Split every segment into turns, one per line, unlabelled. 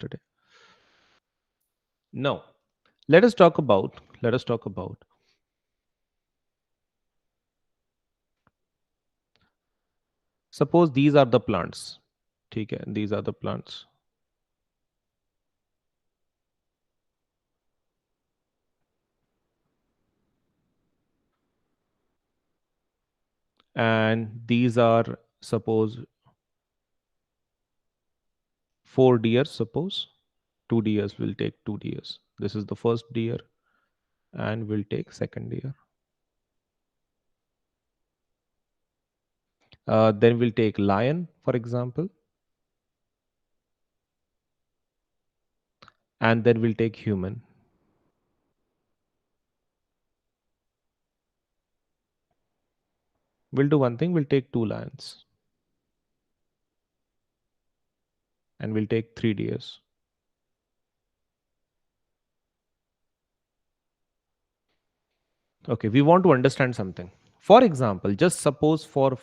yesterday. Now, let us talk about suppose these are the plants. ठीक है, these are the plants. And these are suppose four deers, suppose two deers will take two deers. This is the first deer and will take second deer. Then we'll take lion, for example, and then we'll take human. We'll do one thing, we'll take two lions and we'll take three deers. Okay, we want to understand something. For example, just suppose for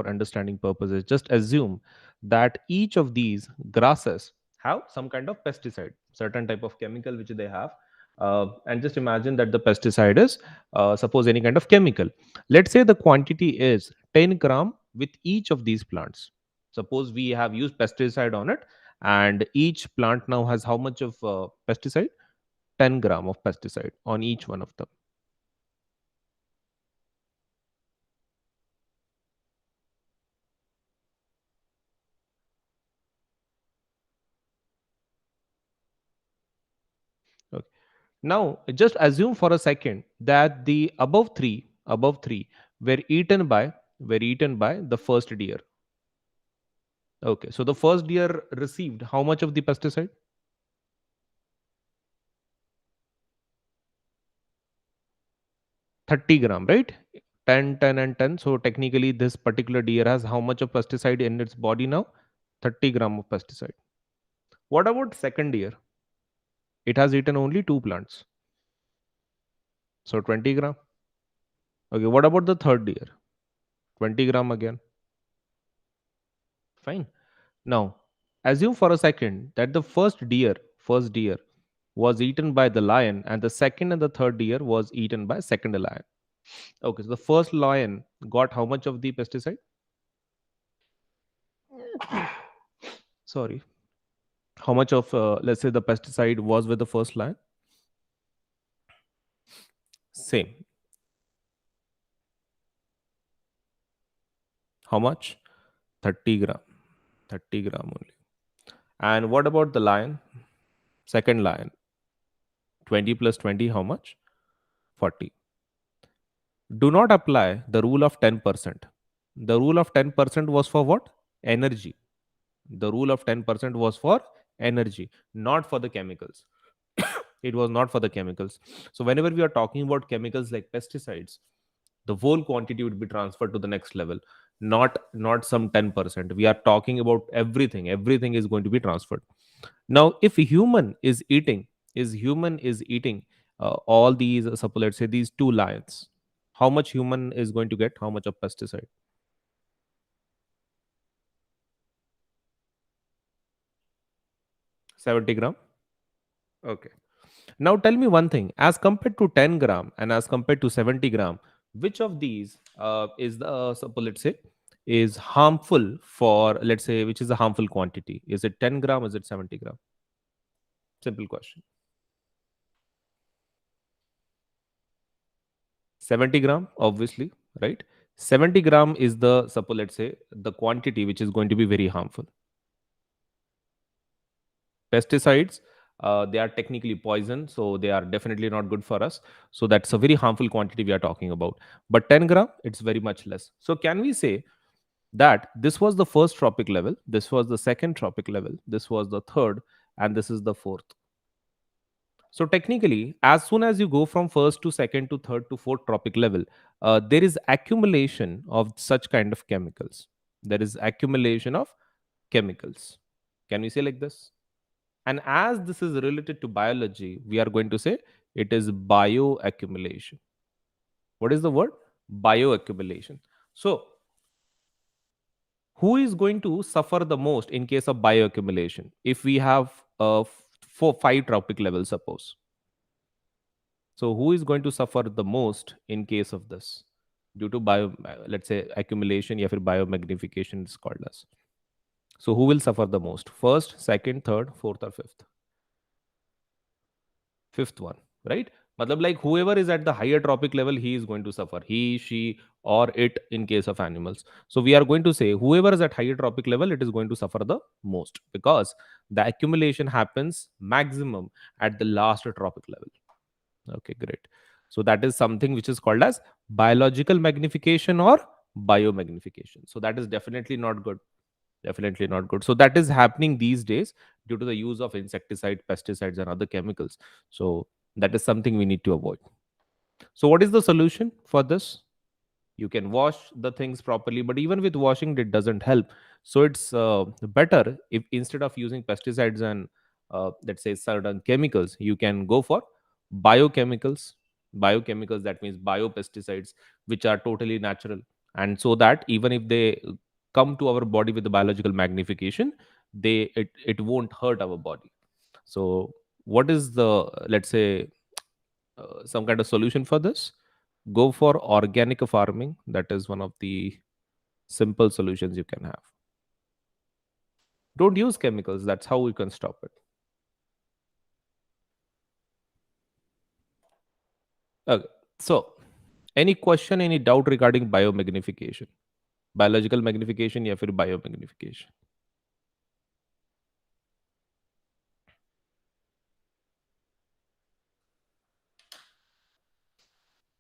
understanding purposes, just assume that each of these grasses have some kind of pesticide, certain type of chemical which they have. And just imagine that the pesticide is suppose any kind of chemical. Let's say the quantity is 10 gram with each of these plants. Suppose we have used pesticide on it, and each plant now has how much of pesticide? 10 gram of pesticide on each one of them. Okay. Now, just assume for a second that the above three were eaten by the first deer. Okay, so the first deer received how much of the pesticide? 30 gram, right? 10, 10, and 10. So technically, this particular deer has how much of pesticide in its body now? 30 gram of pesticide. What about second deer? It has eaten only two plants. So 20 gram. Okay, what about the third deer? 20 gram again. Fine. Now, assume for a second that the first deer was eaten by the lion, and the second and the third deer was eaten by second lion. Okay, so the first lion got how much of the pesticide? Sorry, how much of let's say the pesticide was with the first lion? Same. How much? 30 gram. 30 gram only. And what about the lion? Second lion. 20 plus 20, how much? 40. Do not apply the rule of 10%. The rule of 10% was for what? Energy. The rule of 10% was for energy, not for the chemicals. It was not for the chemicals. So whenever we are talking about chemicals like pesticides, the whole quantity would be transferred to the next level, not some 10%. We are talking about everything is going to be transferred. Now if human is eating all these suppose let's say these two lions, how much human is going to get how much of pesticide? 70 gram. Okay. Now tell me one thing, as compared to 10 gram and as compared to 70 gram, which of these is the suppose let's say is harmful for, let's say, which is a harmful quantity? Is it 10 gram? Is it 70 gram? Simple question. 70 gram, obviously, right? 70 gram is the suppose let's say the quantity which is going to be very harmful. Pesticides, they are technically poison, so they are definitely not good for us. So that's a very harmful quantity we are talking about. But 10 gram, it's very much less. So can we say that this was the first tropic level, this was the second tropic level, this was the third, and this is the fourth? So technically, as soon as you go from first to second to third to fourth tropic level, there is accumulation of such kind of chemicals. There is accumulation of chemicals. Can we say like this? And as this is related to biology, we are going to say it is bioaccumulation. What is the word? Bioaccumulation. So, who is going to suffer the most in case of bioaccumulation? If we have for 5 tropic levels, suppose. So who is going to suffer the most in case of this, due to bio, let's say accumulation, या फिर biomagnification is called as. So who will suffer the most? First, second, third, fourth, or fifth? Fifth one, right? Matlab, like whoever is at the higher tropic level, he is going to suffer. He, she, or it in case of animals. So we are going to say whoever is at higher tropic level, it is going to suffer the most, because the accumulation happens maximum at the last tropic level. Okay, great. So that is something which is called as biological magnification or biomagnification. So that is definitely not good. Definitely not good. So that is happening these days due to the use of insecticide, pesticides, and other chemicals. So that is something we need to avoid. So what is the solution for this? You can wash the things properly, but even with washing it doesn't help. So it's better if instead of using pesticides and let's say certain chemicals, you can go for biochemicals. Biochemicals, that means biopesticides, which are totally natural, and so that even if they come to our body with the biological magnification, it won't hurt our body. So what is the, let's say, some kind of solution for this? Go for organic farming. That is one of the simple solutions you can have. Don't use chemicals. That's how we can stop it. Okay. So, any question, any doubt regarding biomagnification? Biological magnification या फिर biomagnification?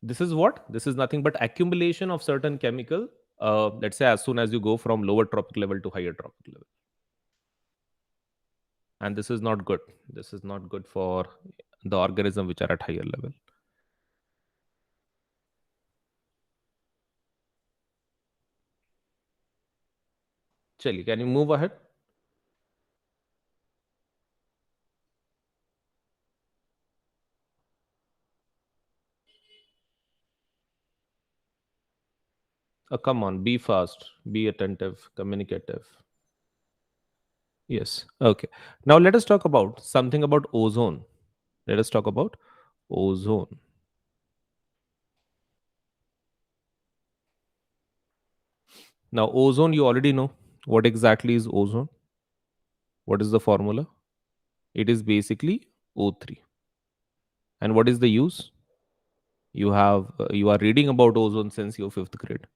This is what? This is nothing but accumulation of certain chemical. Let's say as soon as you go from lower tropic level to higher tropic level, and this is not good. This is not good for the organism which are at higher level. Chali, can you move ahead? Come on, be fast, be attentive, communicative. Yes. Okay. Now let us talk about something about ozone. Let us talk about ozone. Now, ozone, you already know what exactly is ozone. What is the formula? It is basically O3. And what is the use? You are reading about ozone since your fifth grade.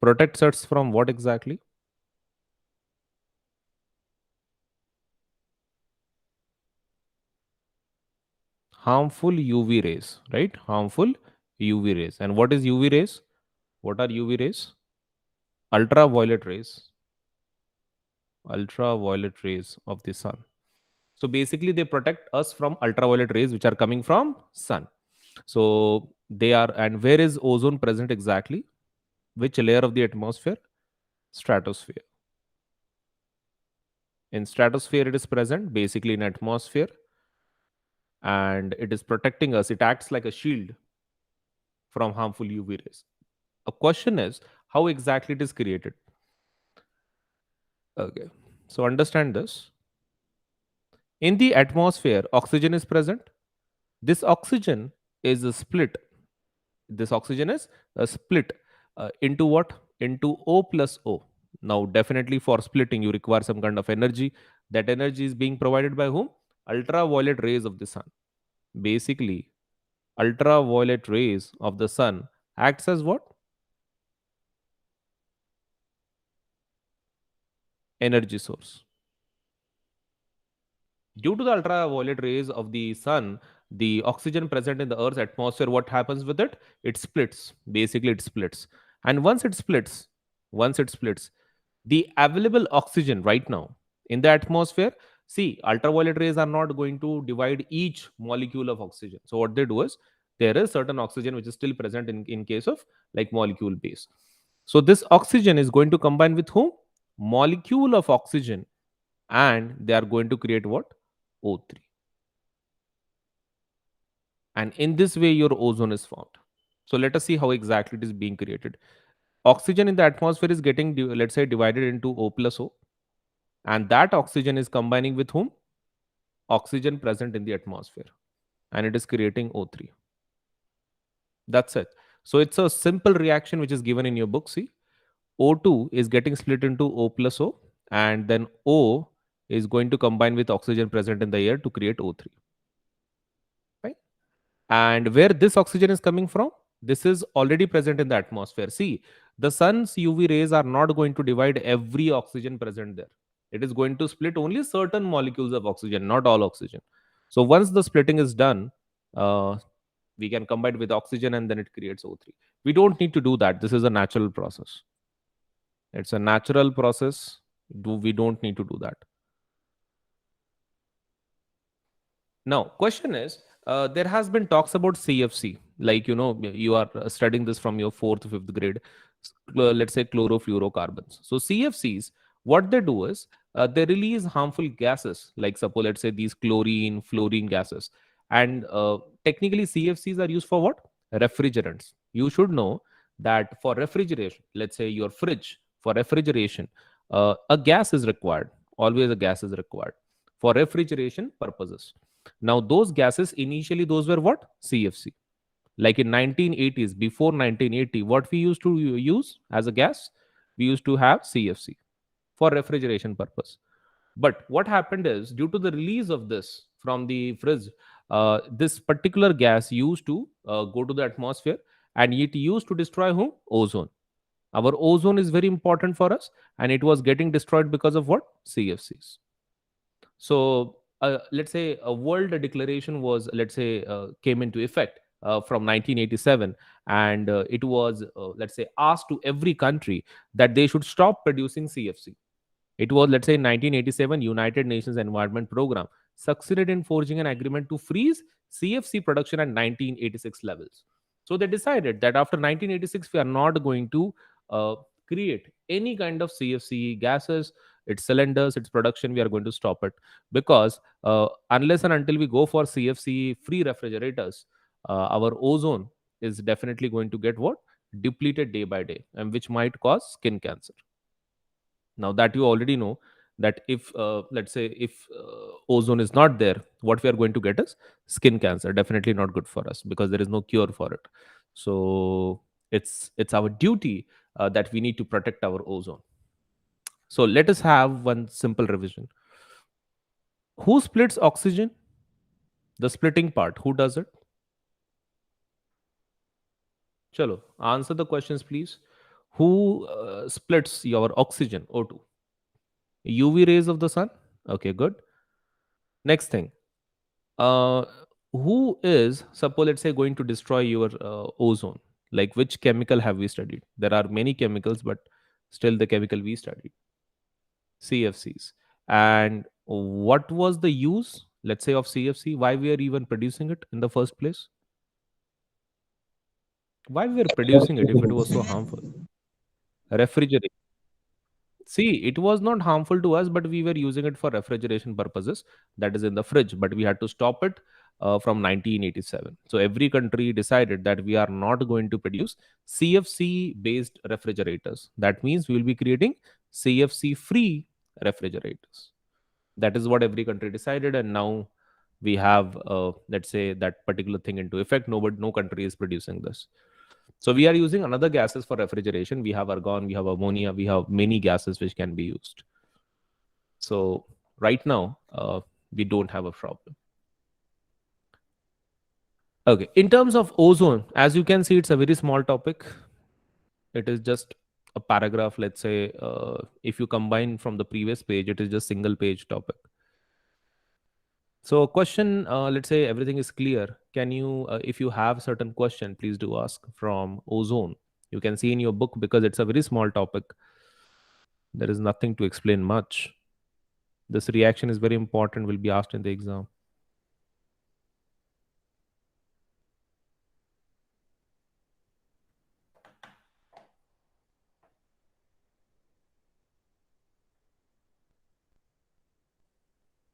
Protects us from what exactly? Harmful UV rays, right? Harmful UV rays. And what is UV rays? What are UV rays? Ultraviolet rays. Ultraviolet rays of the sun. So basically they protect us from ultraviolet rays which are coming from sun. So they are, and where is ozone present exactly? Which layer of the atmosphere? Stratosphere. In stratosphere it is present, basically in atmosphere, and it is protecting us. It acts like a shield from harmful UV rays. A question is how exactly it is created. Okay. So understand this. In the atmosphere, oxygen is present. This oxygen is a split. This oxygen is a split into what? Into O plus O. Now, definitely for splitting, you require some kind of energy. That energy is being provided by whom? Ultraviolet rays of the sun. Basically, ultraviolet rays of the sun acts as what? Energy source. Due to the ultraviolet rays of the sun, the oxygen present in the Earth's atmosphere, what happens with it? It splits. Basically, it splits. And once it splits, the available oxygen right now in the atmosphere, see, ultraviolet rays are not going to divide each molecule of oxygen. So what they do is there is certain oxygen which is still present in case of like molecule base. So this oxygen is going to combine with whom? Molecule of oxygen, and they are going to create what? O3. And in this way, your ozone is formed. So let us see how exactly it is being created. Oxygen in the atmosphere is getting, let's say, divided into O plus O. And that oxygen is combining with whom? oxygen present in the atmosphere, and it is creating O3. That's it. So it's a simple reaction which is given in your book. See, O2 is getting split into O plus O, and then O is going to combine with oxygen present in the air to create O3. Right? And where this oxygen is coming from, this is already present in the atmosphere. See, the sun's UV rays are not going to divide every oxygen present there. It is going to split only certain molecules of oxygen, not all oxygen. So once the splitting is done, uh, we can combine with oxygen and then it creates O3. We don't need to do that. This is a natural process. It's a natural process. We don't need to do that. Now, question is, there has been talks about CFC, like you are studying this from your fourth, fifth grade. Let's say chlorofluorocarbons. So CFCs, what they do is they release harmful gases, like suppose let's say these chlorine, fluorine gases, and technically CFCs are used for what? Refrigerants. You should know that for refrigeration, let's say your fridge, for refrigeration, a gas is required. Always a gas is required for refrigeration purposes. Now, those gases initially, those were what? CFC. Like in 1980s, before 1980, what we used to use as a gas, we used to have CFC for refrigeration purpose. But what happened is, due to the release of this from the fridge, this particular gas used to go to the atmosphere, and it used to destroy whom? Ozone. Our ozone is very important for us, and it was getting destroyed because of what? CFCs. So let's say a world declaration was, let's say, came into effect from 1987, and it was, let's say, asked to every country that they should stop producing CFC. It was, let's say, in 1987, United Nations Environment Program succeeded in forging an agreement to freeze CFC production at 1986 levels. So they decided that after 1986, we are not going to uh, create any kind of CFC gases, its cylinders, its production. We are going to stop it because unless and until we go for CFC free refrigerators, our ozone is definitely going to get what? Depleted day by day, and which might cause skin cancer. Now that you already know that if let's say if ozone is not there, what we are going to get is skin cancer. Definitely not good for us because there is no cure for it. So it's our duty that we need to protect our ozone. So let us have one simple revision. Who splits oxygen? The splitting part, who does it? Chalo, answer the questions please. Who splits your oxygen, O2? UV rays of the sun? Okay, good. Next thing, uh, who is, suppose let's say, going to destroy your ozone? Like which chemical have we studied? There are many chemicals, but still the chemical we studied, CFCs. And what was the use, let's say, of CFC? Why we are even producing it in the first place? Why we were producing it if it was so harmful? Refrigeration. See, it was not harmful to us, but we were using it for refrigeration purposes. That is in the fridge, but we had to stop it from 1987. So every country decided that we are not going to produce CFC based refrigerators. That means we will be creating CFC free refrigerators. That is what every country decided, and now we have, let's say, that particular thing into effect. No country is producing this. So we are using another gases for refrigeration. We have argon, we have ammonia, we have many gases which can be used. So right now, we don't have a problem. Okay, in terms of ozone, as you can see, it's a very small topic. It is just a paragraph. Let's say, if you combine from the previous page, it is just single page topic. So question, let's say everything is clear. Can you, if you have certain question, please do ask from ozone. You can see in your book because it's a very small topic. There is nothing to explain much. This reaction is very important, will be asked in the exam.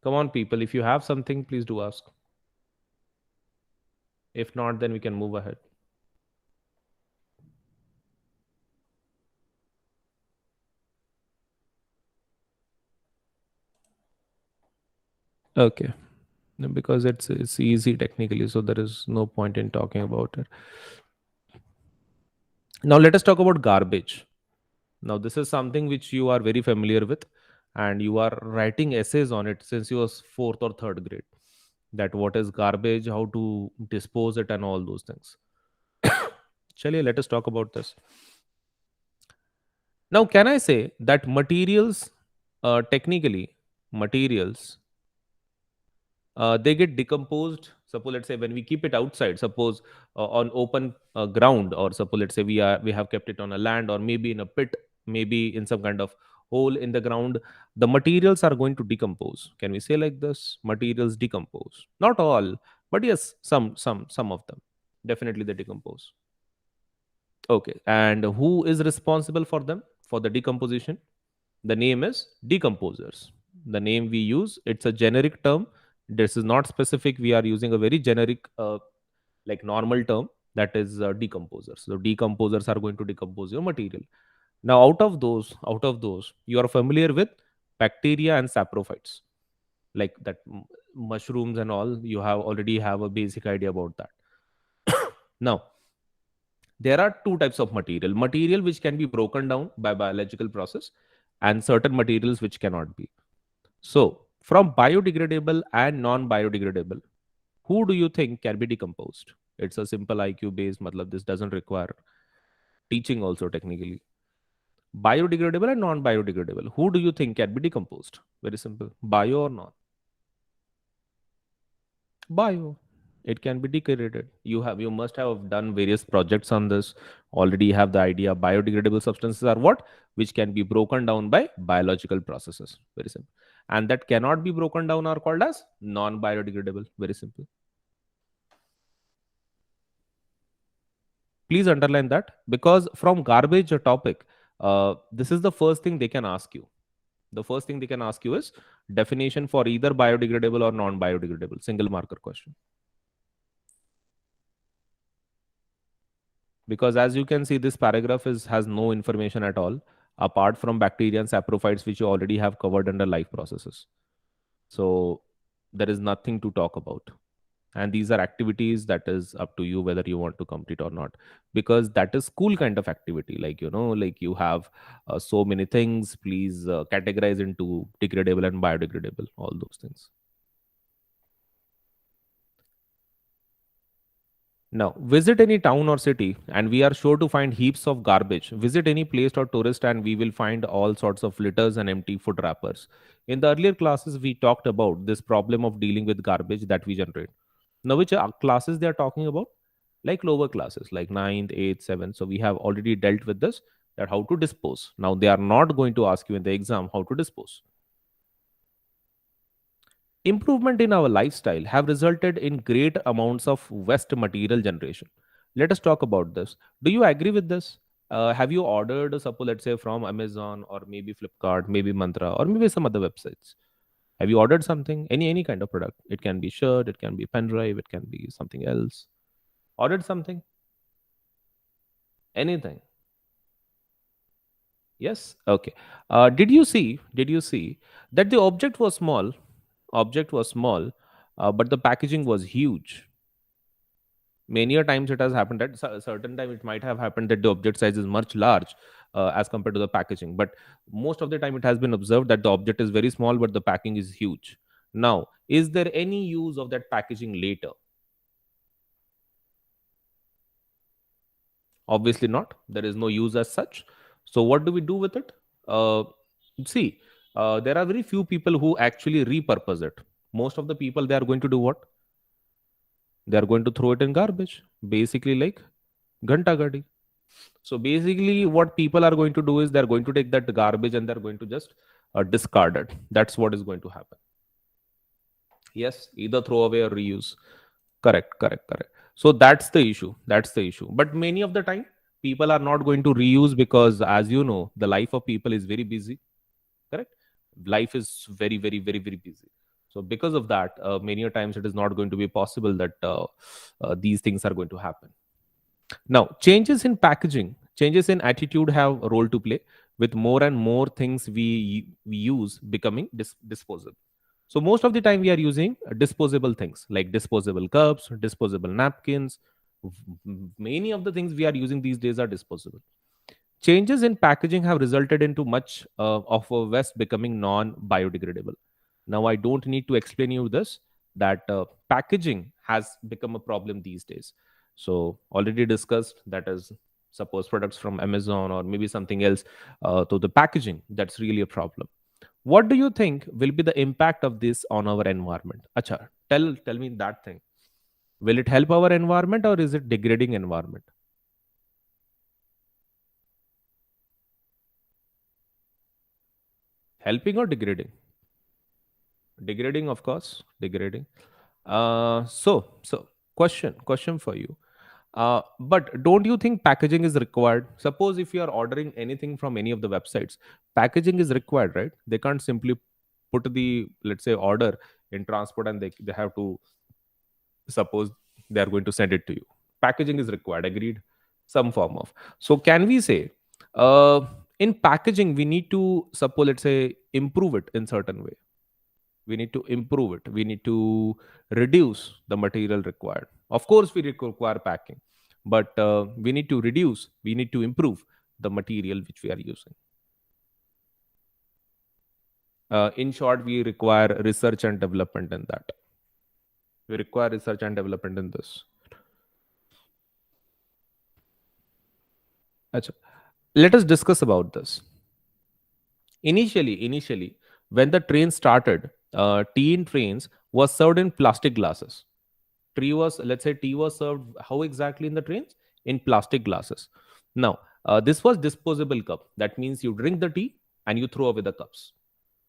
Come on, people. If you have something, please do ask. If not, then we can move ahead. Okay. because it's easy technically, so there is no point in talking about it. Now let us talk about garbage. Now this is something which you are very familiar with, and you are writing essays on it since you was fourth or third grade. That what is garbage, how to dispose it, and all those things. Chaliye, let us talk about this. Now, can I say that materials, technically, materials they get decomposed. Suppose, let's say, when we keep it outside, suppose on open ground, or suppose, let's say, we have kept it on a land, or maybe in a pit, maybe in some kind of hole in the ground, the materials are going to decompose. Can we say like this? Materials decompose. Not all, but yes, some of them definitely they decompose. Okay, and who is responsible for them, for the decomposition? The name is decomposers. The name we use, it's a generic term. This is not specific. We are using a very generic, like normal term, that is decomposers. So decomposers are going to decompose your material. Now, out of those, you are familiar with bacteria and saprophytes, like that mushrooms and all. You have already have a basic idea about that. Now, there are two types of material which can be broken down by biological process, and certain materials which cannot be. So from biodegradable and non biodegradable, who do you think can be decomposed? It's a simple IQ based, matlab this doesn't require teaching also technically. Biodegradable and non biodegradable, who do you think can be decomposed? Very simple, bio or non? Bio. It can be degraded. You must have done various projects on this. Already have the idea. Biodegradable substances are what? Which can be broken down by biological processes. Very simple. And that cannot be broken down are called as non-biodegradable. Very simple. Please underline that, because from garbage topic, this is the first thing they can ask you. The first thing they can ask you is definition for either biodegradable or non-biodegradable. Single marker question. Because as you can see, this paragraph has no information at all apart from bacteria and saprophytes, which you already have covered under life processes. So there is nothing to talk about, and these are activities that is up to you whether you want to complete or not, because that is school kind of activity, like like you have so many things. Please categorize into degradable and biodegradable, all those things. Now, visit any town or city, and we are sure to find heaps of garbage. Visit any place or tourist, and we will find all sorts of litters and empty food wrappers. In the earlier classes, we talked about this problem of dealing with garbage that we generate. Now, which classes they are talking about? Like lower classes, like ninth, 8th, 7th. So, we have already dealt with this, that how to dispose. Now, they are not going to ask you in the exam how to dispose. Improvement in our lifestyle have resulted in great amounts of waste material generation. Let us talk about this. Do you agree with this? Have you ordered, suppose, let's say, from Amazon or maybe Flipkart, maybe Mantra, or maybe some other websites? Have you ordered something, any kind of product? It can be shirt, it can be pen drive, it can be something else. Ordered something, anything? Yes. Okay. Did you see that the object was small? Object was small, but the packaging was huge. Many a times it has happened at a certain time. It might have happened that the object size is much large as compared to the packaging, but most of the time it has been observed that the object is very small but the packing is huge. Now, is there any use of that packaging later? Obviously not. There is no use as such. So what do we do with it? See, there are very few people who actually repurpose it. Most of the people, they are going to do what? They are going to throw it in garbage, basically like ghanta gadi. So basically, what people are going to do is they're going to take that garbage and they're going to just discard it. That's what is going to happen. Yes, either throw away or reuse. Correct, correct, correct. So that's the issue. That's the issue. But many of the time, people are not going to reuse because, as you know, the life of people is very busy. Correct? Life is very, very, very, very busy. So because of that, many a times it is not going to be possible that these things are going to happen. Now, changes in packaging, changes in attitude have a role to play, with more and more things we use becoming disposable. So most of the time we are using disposable things like disposable cups, disposable napkins. Many of the things we are using these days are disposable. Changes in packaging have resulted into much of a West becoming non-biodegradable. Now, I don't need to explain you this, that packaging has become a problem these days. So, already discussed, that is, suppose products from Amazon or maybe something else, to the packaging, that's really a problem. What do you think will be the impact of this on our environment? Acha, tell me that thing. Will it help our environment or is it degrading environment? Helping or degrading? Degrading, of course, degrading. So question for you. But don't you think packaging is required? Suppose if you are ordering anything from any of the websites, packaging is required, right? They can't simply put the, let's say, order in transport and they have to, suppose they are going to send it to you. Packaging is required, agreed? Some form of. So can we say, uh, in packaging we need to, suppose, let's say, improve it in certain way. We need to improve it, we need to reduce the material required. Of course we require packing, but we need to reduce, we need to improve the material which we are using. In short, we require research and development in that. We require research and development in this. Acha. Let us discuss about this. Initially, when the train started, tea in trains was served in plastic glasses. Tea was, let's say, tea was served how exactly in the trains? In plastic glasses. Now, this was disposable cup. That means you drink the tea and you throw away the cups.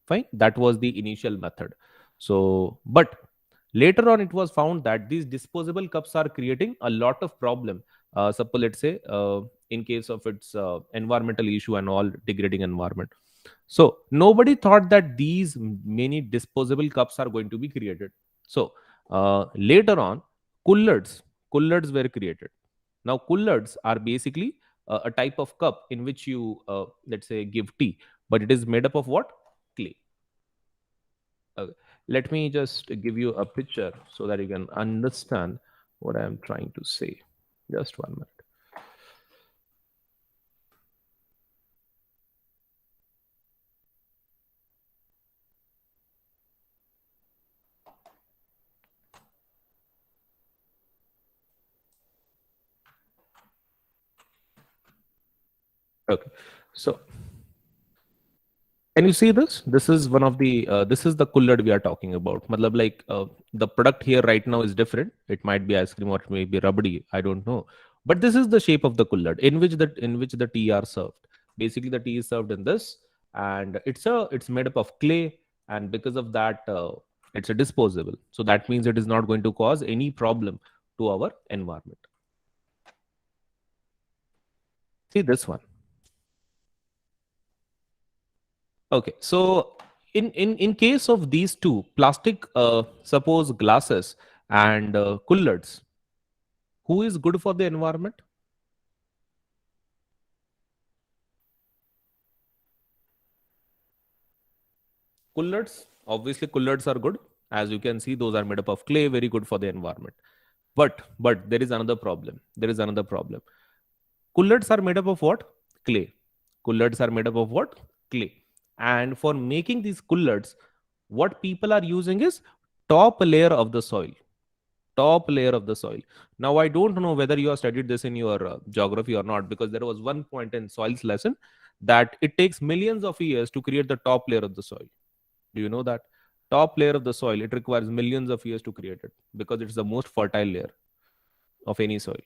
Fine. That was the initial method. So, but later on, it was found that these disposable cups are creating a lot of problem. Suppose, let's say, in case of its environmental issue and all, degrading environment. So nobody thought that these many disposable cups are going to be created. So later on, coolers, coolers were created. Now coolers are basically a type of cup in which you, let's say, give tea, but it is made up of what? Clay. Okay. Let me just give you a picture so that you can understand what I am trying to say. Just 1 minute. Okay. So can you see this? This is one of the this is the kullad we are talking about. Matlab, like the product here right now is different. It might be ice cream or it may be rabdi. I don't know. But this is the shape of the kullad in which the tea are served. Basically, the tea is served in this, and it's made up of clay, and because of that, it's a disposable. So that means it is not going to cause any problem to our environment. See this one. Okay, so in case of these two, plastic, suppose glasses and coolers, who is good for the environment? Coolers, obviously, coolers are good. As you can see, those are made up of clay, very good for the environment. But there is another problem. There is another problem. Coolers are made up of what? Clay. Coolers are made up of what? Clay. And for making these coolers, what people are using is top layer of the soil. Top layer of the soil. Now, I don't know whether you have studied this in your geography or not, because there was one point in soils lesson that it takes millions of years to create the top layer of the soil. Do you know that? Top layer of the soil, it requires millions of years to create it because it's the most fertile layer of any soil.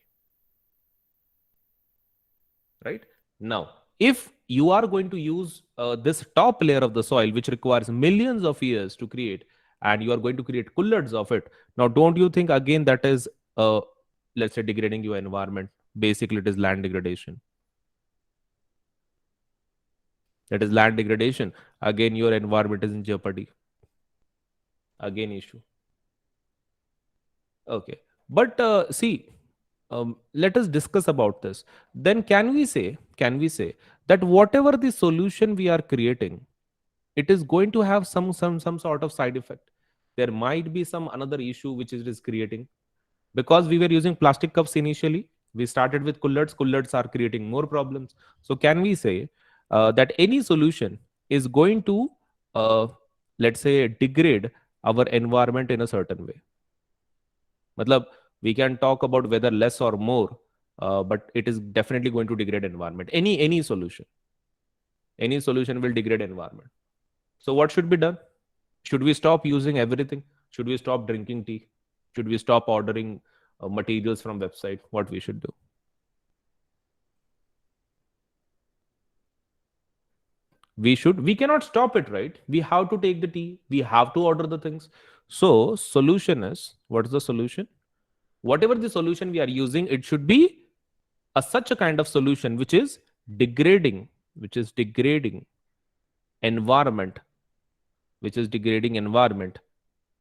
Right? Now, if you are going to use this top layer of the soil, which requires millions of years to create, and you are going to create coolers of it, now don't you think again that is, let's say, degrading your environment? Basically, it is land degradation. That is land degradation. Again, your environment is in jeopardy. Again, issue. Okay, but see, let us discuss about this. Then can we say that whatever the solution we are creating, it is going to have some sort of side effect. There might be some another issue which it is creating, because we were using plastic cups initially. We started with coolers are creating more problems. So can we say that any solution is going to uh, let's say degrade our environment in a certain way? Matlab, we can talk about whether less or more, but it is definitely going to degrade environment. Any solution will degrade environment. So what should be done? Should we stop using everything? Should we stop drinking tea? Should we stop ordering materials from website? What we should do? We cannot stop it, right? We have to take the tea. We have to order the things. So solution is, what is the solution? Whatever the solution we are using, it should be such a kind of solution degrading, which is degrading environment, which is degrading environment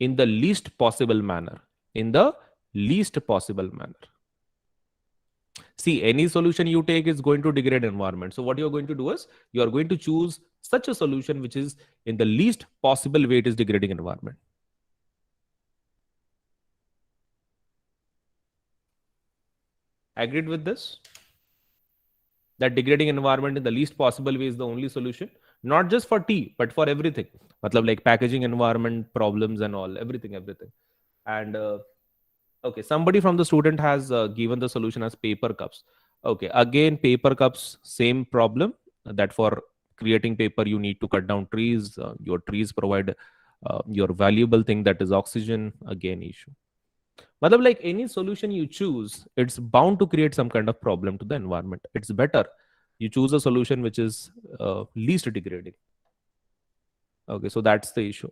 in the least possible manner. In the least possible manner. See, any solution you take is going to degrade environment. So what you're going to do is you are going to choose such a solution which is in the least possible way it is degrading environment. Agreed with this? That degrading environment in the least possible way is the only solution, not just for tea, but for everything. Matlab, like packaging environment problems and all, everything. And okay, somebody from the student has given the solution as paper cups. Okay, again, paper cups, same problem, that for creating paper, you need to cut down trees. Your trees provide your valuable thing, that is oxygen, again, issue. Matlab, like any solution you choose, it's bound to create some kind of problem to the environment. It's better you choose a solution which is least degrading. Okay, so that's the issue.